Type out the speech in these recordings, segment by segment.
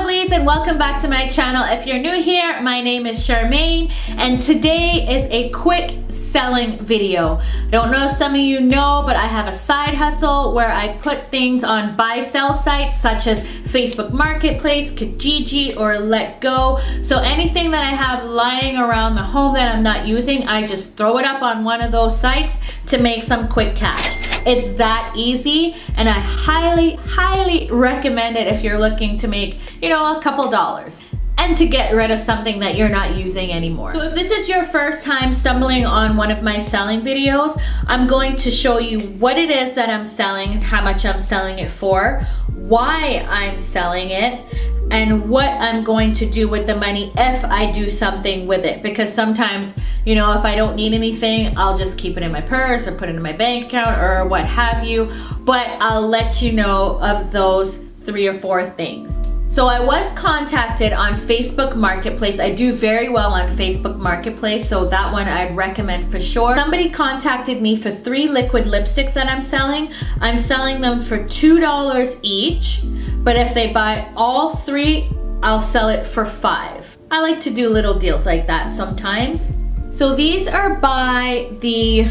lovelies, and welcome back to my channel. If you're new here, my name is Charmaine, and today is a quick selling video. I don't know if some of you know, but I have a side hustle where I put things on buy-sell sites such as Facebook Marketplace, Kijiji, or Let Go. So anything that I have lying around the home that I'm not using, I just throw it up on one of those sites to make some quick cash. It's that easy, and I highly recommend it if you're looking to make, a couple dollars and to get rid of something that you're not using anymore. So if this is your first time stumbling on one of my selling videos, I'm going to show you what it is that I'm selling, how much I'm selling it for, why I'm selling it, and what I'm going to do with the money if I do something with it. Because sometimes, if I don't need anything, I'll just keep it in my purse or put it in my bank account or what have you. But I'll let you know of those 3 or 4 things. So I was contacted on Facebook Marketplace. I do very well on Facebook Marketplace, so that one I'd recommend for sure. Somebody contacted me for 3 liquid lipsticks that I'm selling. I'm selling them for $2 each, but if they buy all 3, I'll sell it for $5. I like to do little deals like that sometimes. So these are by the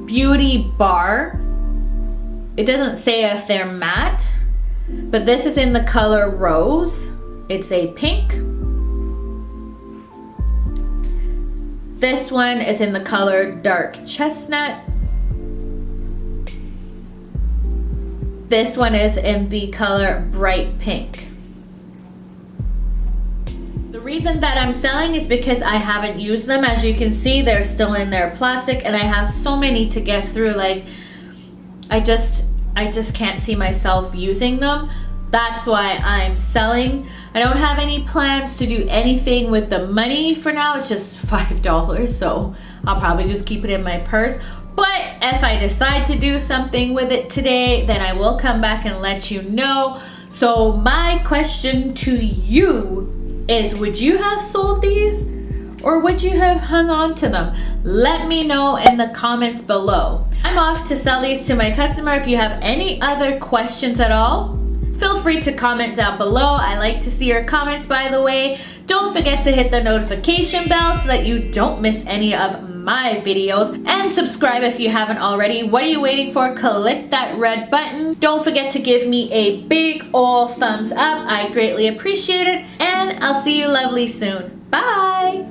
Beauty Bar. It doesn't say if they're matte, but this is in the color Rose. It's a pink. This one is in the color Dark Chestnut. This one is in the color Bright Pink. The reason that I'm selling is because I haven't used them. As you can see, they're still in their plastic, and I have so many to get through. Like, I just can't see myself using them. That's why I'm selling. I don't have any plans to do anything with the money for now. It's just $5, so I'll probably just keep it in my purse. But if I decide to do something with it today, then I will come back and let you know. So my question to you is, would you have sold these? Or would you have hung on to them? Let me know in the comments below. I'm off to sell these to my customer. If you have any other questions at all, feel free to comment down below. I like to see your comments, by the way. Don't forget to hit the notification bell so that you don't miss any of my videos. And subscribe if you haven't already. What are you waiting for? Click that red button. Don't forget to give me a big ol' thumbs up. I greatly appreciate it. And I'll see you lovely soon. Bye!